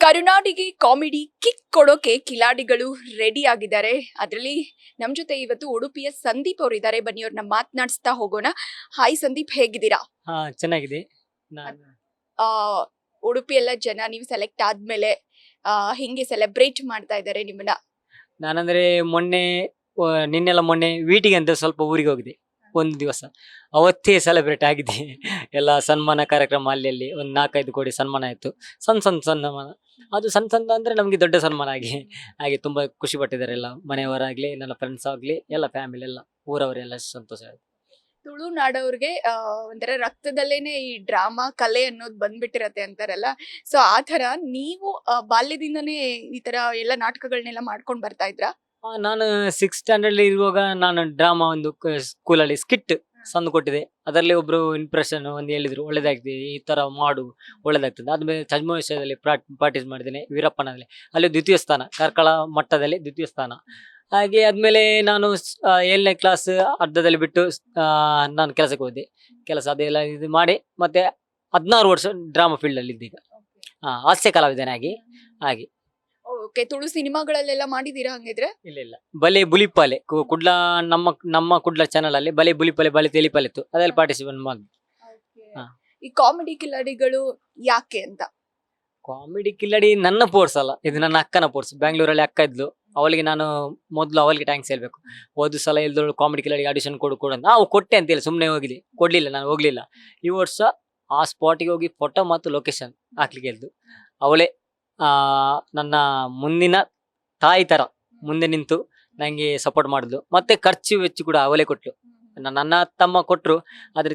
ಕರುನಾಡಿಗೆ comedy kick ಕೊಡೋಕೆ ಕಿಲಾಡಿಗಳು ready ಆಗಿದ್ದಾರೆ. ಅದರಲ್ಲಿ ನಮ್ ಜೊತೆ ಇವತ್ತು ಉಡುಪಿಯ ಸಂದೀಪ್ ಅವರು ಇದ್ದಾರೆ. ಬನ್ನಿ ಅವ್ರನ್ನ ಮಾತನಾಡಿಸ್ತಾ ಹೋಗೋಣ. ಹಾಯ್ ಸಂದೀಪ್, ಹೇಗಿದ್ದೀರಾ? ಚೆನ್ನಾಗಿದೆ. ನಾನು ಆ ಉಡುಪಿ ಎಲ್ಲ ಜನ ನೀವು ಸೆಲೆಕ್ಟ್ ಆದ್ಮೇಲೆ ಹಿಂಗೆ ಸೆಲೆಬ್ರೇಟ್ ಮಾಡ್ತಾ ಇದ್ದಾರೆ ನಿಮ್ಮನ್ನ. ನಾನಂದ್ರೆ ನಿನ್ನೆಲ್ಲ ಮೊನ್ನೆ ವೀಟಿಗೆ ಅಂತ ಸ್ವಲ್ಪ ಊರಿಗೆ ಹೋಗಿದೆ ಒಂದು ದಿವಸ. ಅವತ್ತೇ ಸೆಲೆಬ್ರೇಟ್ ಆಗಿದೆ. ಎಲ್ಲ ಸನ್ಮಾನ ಕಾರ್ಯಕ್ರಮ ಅಲ್ಲಿ ಒಂದು 4-5 ಕೋಟಿ ಸನ್ಮಾನ ಆಯ್ತು. ಸಣ್ಣ ಸನ್ಮಾನ. ಅದು ಸಣ್ಣ ಅಂದ್ರೆ ನಮ್ಗೆ ದೊಡ್ಡ ಸನ್ಮಾನ ಹಾಗೆ ತುಂಬಾ ಖುಷಿ ಪಟ್ಟಿದ್ದಾರೆ ಎಲ್ಲ ಮನೆಯವರಾಗ್ಲಿ, ನನ್ನ ಫ್ರೆಂಡ್ಸ್ ಆಗ್ಲಿ, ಎಲ್ಲ ಫ್ಯಾಮಿಲಿ ಎಲ್ಲ ಊರವರೆಲ್ಲ ಸಂತೋಷ ಆಯ್ತು. ತುಳುನಾಡವ್ರಿಗೆ ಒಂಥರ ರಕ್ತದಲ್ಲೇನೆ ಈ ಡ್ರಾಮಾ ಕಲೆ ಅನ್ನೋದು ಬಂದ್ಬಿಟ್ಟಿರತ್ತೆ ಅಂತಾರಲ್ಲ. ಸೊ ಆ ತರ ನೀವು ಬಾಲ್ಯದಿಂದನೇ ಈ ತರ ಎಲ್ಲ ನಾಟಕಗಳನ್ನೆಲ್ಲ ಮಾಡ್ಕೊಂಡ್ ಬರ್ತಾ ಇದ್ರಾ? ನಾನು 6th ಸ್ಟ್ಯಾಂಡರ್ಡ್ ಇರುವಾಗ ನಾನು ಡ್ರಾಮಾ ಒಂದು ಸ್ಕೂಲಲ್ಲಿ ಸ್ಕಿಟ್ ಸಂದು ಕೊಟ್ಟಿದೆ. ಅದರಲ್ಲಿ ಒಬ್ರು ಇಂಪ್ರೆಷನ್ ಒಂದು ಹೇಳಿದ್ರು, ಒಳ್ಳೇದಾಗ್ತದೆ ಈ ತರ ಮಾಡು, ಒಳ್ಳೇದಾಗ್ತದೆ. ಆದ್ಮೇಲೆ ಛದ್ಮವೇಶದಲ್ಲಿ ಪಾರ್ಟಿಸಿಪೇಟ್ ಮಾಡಿದ್ದೇನೆ ವೀರಪ್ಪನಲ್ಲಿ. ಅಲ್ಲಿ ದ್ವಿತೀಯ ಸ್ಥಾನ, ಕಾರ್ಕಳ ಮಟ್ಟದಲ್ಲಿ ದ್ವಿತೀಯ ಸ್ಥಾನ. ಹಾಗೆ ಆದ್ಮೇಲೆ ನಾನು 7ನೇ ಕ್ಲಾಸ್ ಅರ್ಧದಲ್ಲಿ ಬಿಟ್ಟು ನಾನು ಕೆಲಸಕ್ಕೆ ಹೋದೆ. ಕೆಲಸ ಅದೆಲ್ಲ ಇದು ಮಾಡಿ ಮತ್ತೆ 16 ವರ್ಷ ಡ್ರಾಮಾ ಫೀಲ್ಡ್ ಅಲ್ಲಿ ಇದ್ದೀಗ. ಹಾಸ್ಯ ಕಲಾವಿದನಾಗಿ ಹಾಗೆ. ಓಕೆ, ತುಳು ಸಿನಿಮಾಗಳಲ್ಲೆಲ್ಲ ಮಾಡಿದೀರಾ ಹಂಗಿದ್ರೆ? ಇಲ್ಲ ಬಲೆ ಬುಲಿಪಾಲೆ ಕುಡ್ಲ ನಮ್ಮ ಕುಡ್ಲ ಚಾನಲ್ ಅಲ್ಲಿ ಬಲೆ ಬುಲಿಪಾಲೆ ಬಲೆ ತೆಲಿಪಾಲೆ ಇತ್ತು, ಅದ್ರಲ್ಲಿ ಪಾರ್ಟಿಸಿಪೇಟ್ ಮಾಡಿ. ಈ ಕಾಮಿಡಿ ಕಿಲಾಡಿಗಳು ಯಾಕೆ ಅಂತ? ಕಾಮಿಡಿ ಕಿಲ್ಲಡಿ ನನ್ನ ಪೋರ್ಸ್ ಅಲ್ಲ, ಇದು ನನ್ನ ಅಕ್ಕನ ಪೋರ್ಸ್. ಬ್ಯಾಂಗ್ಳೂರಲ್ಲಿ ಅಕ್ಕ ಇದ್ಲು, ಅವಳಿಗೆ ನಾನು ಮೊದಲು ಅವಳಿಗೆ ಟ್ಯಾಂಕ್ಸ್ ಹೇಳ್ಬೇಕು. ಹೋದ ಸಲ ಇಲ್ದೋಳು ಕಾಮಿಡಿ ಕಿಲಾಡಿಗೆ ಆಡಿಷನ್ ಕೊಡು ಅಂತ ನಾವು ಕೊಟ್ಟೆ ಅಂತ ಹೇಳಿ ಸುಮ್ಮನೆ ಕೊಡ್ಲಿಲ್ಲ, ನಾನು ಹೋಗ್ಲಿಲ್ಲ. ಈ ವರ್ಷ ಆ ಸ್ಪಾಟಿಗೆ ಹೋಗಿ ಫೋಟೋ ಮತ್ತು ಲೊಕೇಶನ್ ಹಾಕ್ಲಿಕ್ಕೆ ಹೇಳ್ದು. ಅವಳೇ ನನ್ನ ಮುಂದಿನ ತಾಯಿ ತರ ಮುಂದೆ ನಿಂತು ನಂಗೆ ಸಪೋರ್ಟ್ ಮಾಡಿದ್ಲು. ಮತ್ತೆ ಖರ್ಚು ವೆಚ್ಚ ಕೂಡ ಅವಳೇ ಕೊಟ್ಲು. ನನ್ನ ತಮ್ಮ ಕೊಟ್ರು, ಅದ್ರ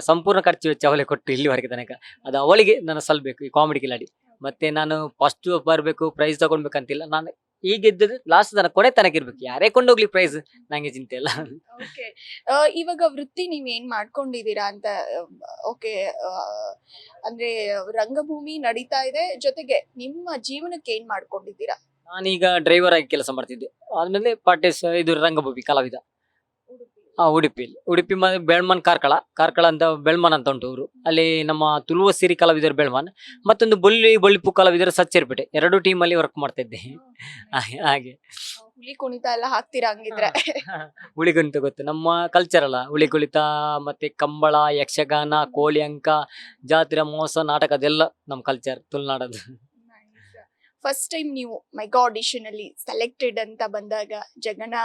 ಸಂಪೂರ್ಣ ಖರ್ಚು ವೆಚ್ಚ ಅವಳೇ ಕೊಟ್ಟು ಇಲ್ಲಿವರೆಗೆ ತನಕ. ಅದು ಅವಳಿಗೆ ನಾನು ಸಲ್ಬೇಕು ಈ ಕಾಮಿಡಿ ಕಿಲಾಡಿ. ಮತ್ತೆ ನಾನು ಫಸ್ಟ್ ಬರ್ಬೇಕು, ಪ್ರೈಸ್ ತಗೊಳ್ಬೇಕಂತಿಲ್ಲ. ನಾನು ಈಗಿದ್ದದ್ದು ಲಾಸ್ಟ್ ತನಕ ಕೊನೆ ತನಕ ಇರ್ಬೇಕು. ಯಾರೇ ಕೊಂಡೋಗ್ಲಿ ಪ್ರೈಸ್, ನಂಗೆ ಚಿಂತೆ ಇಲ್ಲ. ಓಕೆ, ಇವಾಗ ವೃತ್ತಿ ನೀವ್ ಏನ್ ಮಾಡ್ಕೊಂಡಿದೀರಾ ಅಂತ? ಓಕೆ, ಅಂದ್ರೆ ರಂಗಭೂಮಿ ನಡೀತಾ ಇದೆ, ಜೊತೆಗೆ ನಿಮ್ಮ ಜೀವನಕ್ಕೆ ಏನ್ ಮಾಡ್ಕೊಂಡಿದ್ದೀರಾ? ನಾನೀಗ ಡ್ರೈವರ್ ಆಗಿ ಕೆಲಸ ಮಾಡ್ತಿದ್ದೆ. ಆದ್ಮೇಲೆ ಇದು ರಂಗಭೂಮಿ ಕಲಾವಿದ. ಉಡುಪಿ ಬೆಳ್ಮನ್ ಕಾರ್ಕಳ ಅಂತ ಬೆಳ್ಮನ್ ಅಂತ ಉಂಟು ಊರು. ಅಲ್ಲಿ ನಮ್ಮ ತುಳುವಸಿರಿ ಕಲಾವಿದರು ಬೆಳ್ಮನ್, ಮತ್ತೊಂದು ಬೊಳ್ಳಿಪು ಕಲಾವಿದರು ಸಚ್ಚೇರ್ಪೇಟೆ. 2 ಟೀಮ್ ಅಲ್ಲಿ ವರ್ಕ್ ಮಾಡ್ತಾ ಇದ್ದೆ. ಹಾಗೆ ಹುಲಿ ಕುಣಿತ ಎಲ್ಲ ಹಾಕ್ತೀರಾ ಹಂಗಿದ್ರೆ? ಹುಳಿ ಕುಣಿತ ಗೊತ್ತು, ನಮ್ಮ ಕಲ್ಚರ್ ಅಲ್ಲ. ಹುಳಿ ಕುಣಿತ ಮತ್ತೆ ಕಂಬಳ, ಯಕ್ಷಗಾನ, ಕೋಳಿ ಅಂಕ, ಜಾತ್ರೆ, ಮೋಸ, ನಾಟಕ, ಅದೆಲ್ಲ ನಮ್ಮ ಕಲ್ಚರ್ ತುಳುನಾಡದು. ಫಸ್ಟ್ ಟೈಮ್ ನೀವು ಮೆಗಾ ಆಡಿಷನ್ ಅಲ್ಲಿ ಸೆಲೆಕ್ಟೆಡ್ ಅಂತ ಬಂದಾಗ ಜಗನ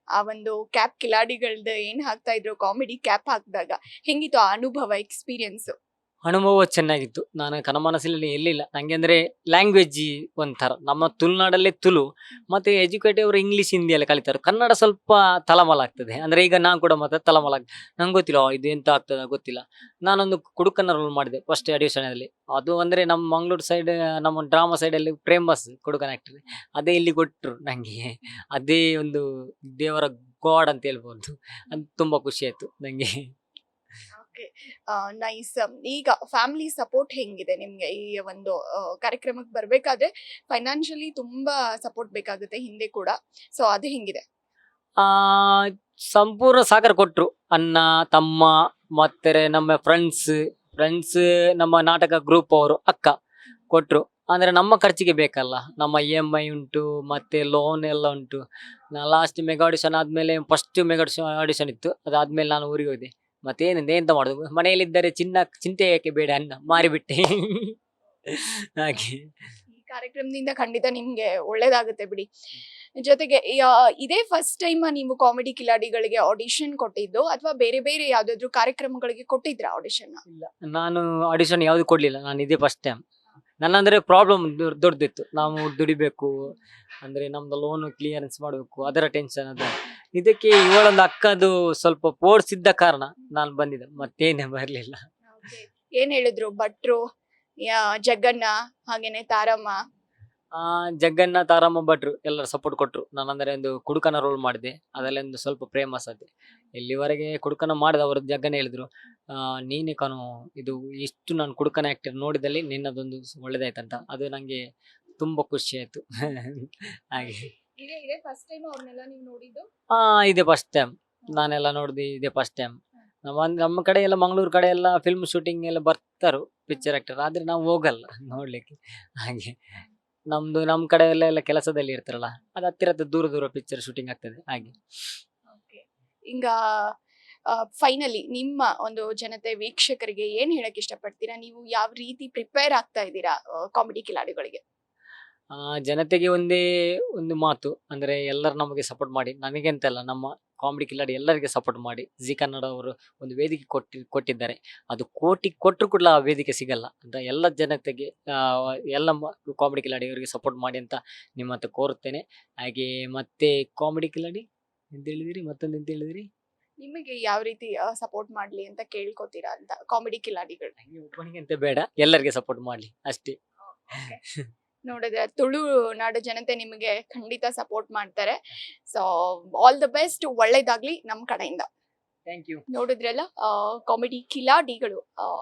ಆ ಒಂದು ಕ್ಯಾಪ್ ಕಿಲಾಡಿಗಳ್ದು ಏನ್ ಹಾಕ್ತಾ ಇದ್ರು, ಕಾಮಿಡಿ ಕ್ಯಾಪ್ ಹಾಕಿದಾಗ ಹೆಂಗಿತ್ತು ಆ ಅನುಭವ, ಎಕ್ಸ್ಪೀರಿಯನ್ಸ್? ಅನುಭವ ಚೆನ್ನಾಗಿತ್ತು. ನಾನು ಕನಮನಸ್ಸಲ್ಲಿ ಎಲ್ಲಿಲ್ಲ. ನಂಗೆ ಅಂದ್ರೆ ಲ್ಯಾಂಗ್ವೇಜ್ ಒಂಥರ, ನಮ್ಮ ತುಳುನಾಡಲ್ಲೇ ತುಳು ಮತ್ತೆ ಎಜುಕೇಟಿವ್ ಅವರು ಇಂಗ್ಲಿಷ್ ಹಿಂದಿ ಎಲ್ಲ ಕಲಿತಾರೆ. ಕನ್ನಡ ಸ್ವಲ್ಪ ತಳಮಳ ಆಗ್ತದೆ. ಅಂದ್ರೆ ಈಗ ನಾನು ಕೂಡ ಮತ್ತೆ ತಳಮಳ ಆಗ್ತದೆ. ನಂಗೆ ಗೊತ್ತಿಲ್ಲ ಇದು ಎಂತ ಆಗ್ತದೆ ಗೊತ್ತಿಲ್ಲ. ನಾನೊಂದು ಕುಡುಕನ ರೋಲ್ ಮಾಡಿದೆ ಫಸ್ಟ್ ಆಡಿಷನ್ ಅಲ್ಲಿ. ಅದು ಅಂದ್ರೆ ನಮ್ಮ ಮಂಗಳೂರು ಸೈಡ್, ನಮ್ಮ ಡ್ರಾಮಾ ಸೈಡ್ ಅಲ್ಲಿ ಫೇಮಸ್ ಕುಡುಕನ ಆಕ್ಟರ್. ಅದೇ ಇಲ್ಲಿ ಕೊಟ್ರು ನಂಗೆ. ಅದೇ ಒಂದು ದೇವರ ಗಾಡ್ ಅಂತ ಹೇಳ್ಬೋದು. ಅದು ತುಂಬಾ ಖುಷಿ ಆಯ್ತು ನಂಗೆ. ನೈಸ್. ಈಗ ಫ್ಯಾಮಿಲಿ ಸಪೋರ್ಟ್ ಹೆಂಗಿದೆ ನಿಮ್ಗೆ? ಈ ಒಂದು ಕಾರ್ಯಕ್ರಮಕ್ಕೆ ಬರ್ಬೇಕಾದ್ರೆ ಫೈನಾನ್ಷಿಯಲಿ ತುಂಬಾ ಸಪೋರ್ಟ್ ಬೇಕಾಗುತ್ತೆ ಹಿಂದೆ ಕೂಡ. ಸೊ ಅದು ಹೆಂಗಿದೆ? ಸಂಪೂರ್ಣ ಸಹಕಾರ ಕೊಟ್ರು. ಅಣ್ಣ, ತಮ್ಮ, ಮತ್ತೆ ನಮ್ಮ ಫ್ರೆಂಡ್ಸ್, ನಮ್ಮ ನಾಟಕ ಗ್ರೂಪ್ ಅವರು, ಅಕ್ಕ ಕೊಟ್ರು. ಅಂದ್ರೆ ನಮ್ಮ ಖರ್ಚಿಗೆ ಬೇಕಲ್ಲ, ನಮ್ಮ EMI ಉಂಟು, ಮತ್ತೆ ಲೋನ್ ಎಲ್ಲ ಉಂಟು. ಲಾಸ್ಟ್ ಮೆಗಾ ಆಡಿಷನ್ ಆದ್ಮೇಲೆ ಫಸ್ಟ್ ಮೆಗಾ ಆಡಿಷನ್ ಇತ್ತು. ಅದಾದ್ಮೇಲೆ ನಾನು ಊರಿಗೆ ಹೋದೆ. ಮತ್ತೆ ಎಂತ ಮಾಡುದು, ಮನೆಯಲ್ಲಿದ್ದರೆ ಚಿಂತೆ ಯಾಕೆ ಬೇಡ ಅನ್ನ ಮಾರಿಬಿಟ್ಟೆ. ಹಾಗೆ ಈ ಕಾರ್ಯಕ್ರಮದಿಂದ ಖಂಡಿತ ನಿಮ್ಗೆ ಒಳ್ಳೇದಾಗುತ್ತೆ ಬಿಡಿ. ಜೊತೆಗೆ ಇದೇ ಫಸ್ಟ್ ಟೈಮ್ ನೀವು ಕಾಮಿಡಿ ಕಿಲಾಡಿಗಳಿಗೆ ಆಡಿಷನ್ ಕೊಟ್ಟಿದ್ದು, ಅಥವಾ ಬೇರೆ ಬೇರೆ ಯಾವ್ದಾದ್ರು ಕಾರ್ಯಕ್ರಮಗಳಿಗೆ ಕೊಟ್ಟಿದ್ರ ಆಡಿಷನ್? ಇಲ್ಲ, ನಾನು ಆಡಿಷನ್ ಯಾವ್ದು ಕೊಡ್ಲಿಲ್ಲ. ನಾನು ಇದೇ ಫಸ್ಟ್ ಟೈಮ್. ನನ್ನ ಅಂದ್ರೆ ಪ್ರಾಬ್ಲಮ್ ದೊಡ್ಡದಿತ್ತು. ನಾವು ದುಡಿಬೇಕು, ಅಂದ್ರೆ ನಮ್ದು ಲೋನ್ ಕ್ಲಿಯರೆನ್ಸ್ ಮಾಡ್ಬೇಕು, ಅದರ ಟೆನ್ಷನ್ ಅದು. ಇದಕ್ಕೆ ಇವಳೊಂದು ಅಕ್ಕದು ಸ್ವಲ್ಪ ಫೋರ್ಸ್ ಇದ್ದ ಕಾರಣ ನಾನು ಬಂದಿದ್ದೆ, ಮತ್ತೇನೇ ಬರ್ಲಿಲ್ಲ. ಏನ್ ಹೇಳಿದ್ರು ಭಟ್ರು, ಜಗ್ಗಣ್ಣ, ಹಾಗೇನೆ ತಾರಮ್ಮ? ಜಗ್ಗಣ್ಣ, ತಾರಮ್ಮ, ಭಟ್ರು ಎಲ್ಲರೂ ಸಪೋರ್ಟ್ ಕೊಟ್ರು. ನಾನು ಅಂದ್ರೆ ಒಂದು ಕುಡುಕನ ರೋಲ್ ಮಾಡಿದೆ, ಅದರಲ್ಲಿ ಒಂದು ಸ್ವಲ್ಪ ಫೇಮಸ್ ಆದೆ. ಇಲ್ಲಿವರೆಗೆ ಕುಡುಕನ ಮಾಡಿದ ಅವರು ಜಗ್ಗಣ್ಣ ಹೇಳಿದ್ರು, ನೀನೇ ಕಾನು ಇದು ಇಷ್ಟು ನಾನು ಕುಡುಕನ ಆಕ್ಟರ್ ನೋಡಿದಲ್ಲಿ ನಿನ್ನದೊಂದು ಒಳ್ಳೇದಾಯ್ತಂತ. ಅದು ನಂಗೆ ತುಂಬಾ ಖುಷಿ ಆಯ್ತು. ಹಾಗೆ ಇದೇ ಫಸ್ಟ್ ಟೈಮ್ ಅವ್ರನ್ನೆಲ್ಲ ನೀವು ನೋಡಿದ್ದು? ಇದೇ ಫಸ್ಟ್ ಟೈಮ್ ನಾನೆಲ್ಲ ನೋಡಿದೆ, ಇದೇ ಫಸ್ಟ್ ಟೈಮ್. ನಮ್ಮ ಕಡೆ ಎಲ್ಲ, ಮಂಗಳೂರು ಕಡೆ ಎಲ್ಲ ಫಿಲ್ಮ್ ಶೂಟಿಂಗ್ ಎಲ್ಲ ಬರ್ತಾರು ಪಿಕ್ಚರ್ ಆಕ್ಟರ್, ಆದ್ರೆ ನಾವು ಹೋಗಲ್ಲ ನೋಡ್ಲಿಕ್ಕೆ. ಹಾಗೆ ನಮ್ ಕಡೆ ಎಲ್ಲ ಕೆಲಸದಲ್ಲಿ ಇರ್ತಾರಲ್ಲ, ಅದು ಹತ್ತಿರ ದೂರ ದೂರ ಪಿಕ್ಚರ್ ಶೂಟಿಂಗ್ ಆಗ್ತದೆ ಹಾಗೆ. ಓಕೆ. ಈಗ ಫೈನಲಿ ನಿಮ್ಮ ಒಂದು ಜನತೆ ವೀಕ್ಷಕರಿಗೆ ಏನ್ ಹೇಳಕ್ ಇಷ್ಟಪಡ್ತೀರಾ? ನೀವು ಯಾವ ರೀತಿ ಪ್ರಿಪೇರ್ ಆಗ್ತಾ ಇದ್ದೀರಾ ಕಾಮಿಡಿ ಕಿಲಾಡಿಗಳಿಗೆ? ಜನತೆಗೆ ಒಂದೇ ಒಂದು ಮಾತು ಅಂದ್ರೆ, ಎಲ್ಲರೂ ನಮಗೆ ಸಪೋರ್ಟ್ ಮಾಡಿ, ನನಗೆ ಅಂತಲ್ಲ ನಮ್ಮ ಕಾಮಿಡಿ ಕಿಲಾಡಿ ಎಲ್ಲರಿಗೆ ಸಪೋರ್ಟ್ ಮಾಡಿ. ಜಿ ಕನ್ನಡ ಅವರು ಒಂದು ವೇದಿಕೆ ಕೊಟ್ಟಿದ್ದಾರೆ. ಅದು ಕೋಟಿ ಕೊಟ್ಟರು ಕೂಡ ಆ ವೇದಿಕೆ ಸಿಗಲ್ಲ ಅಂತ ಎಲ್ಲ ಜನತೆಗೆ, ಎಲ್ಲ ಕಾಮಿಡಿ ಕಿಲಾಡಿಯವರಿಗೆ ಸಪೋರ್ಟ್ ಮಾಡಿ ಅಂತ ನಿಮ್ಮ ಹತ್ರ ಕೋರುತ್ತೇನೆ. ಹಾಗೆ ಮತ್ತೆ ಕಾಮಿಡಿ ಕಿಲಾಡಿ ಎಂತ ಹೇಳಿದಿರಿ, ಮತ್ತೊಂದು ಎಂತ ಹೇಳಿದಿರಿ? ನಿಮಗೆ ಯಾವ ರೀತಿ ಸಪೋರ್ಟ್ ಮಾಡ್ಲಿ ಅಂತ ಕೇಳ್ಕೊತೀರಾ ಅಂತ ಕಾಮಿಡಿ ಕಿಲಾಡಿಗಳು? ನಂಗೆ ಒಬ್ಬನಿಗೆ ಅಂತ ಬೇಡ, ಎಲ್ಲರಿಗೆ ಸಪೋರ್ಟ್ ಮಾಡ್ಲಿ ಅಷ್ಟೇ. ನೋಡಿದ್ರೆ ತುಳುನಾಡು ಜನತೆ ನಿಮಗೆ ಖಂಡಿತ ಸಪೋರ್ಟ್ ಮಾಡ್ತಾರೆ. ಸೊ ಆಲ್ ದ ಬೆಸ್ಟ್, ಒಳ್ಳೇದಾಗ್ಲಿ ನಮ್ ಕಡೆಯಿಂದ. Thank you. ನೋಡಿದ್ರಲ್ಲ ಕಾಮಿಡಿ ಕಿಲಾಡಿಗಳು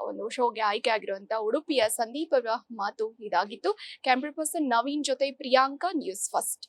ಒಂದು ಶೋಗೆ ಆಯ್ಕೆ ಆಗಿರುವಂತ ಉಡುಪಿಯ ಸಂದೀಪ್ ಅವರ ಮಾತು ಇದಾಗಿತ್ತು. ಕ್ಯಾಮ್ರಾ ಪರ್ಸನ್ ನವೀನ್ ಜೊತೆ ಪ್ರಿಯಾಂಕಾ, ನ್ಯೂಸ್ ಫಸ್ಟ್.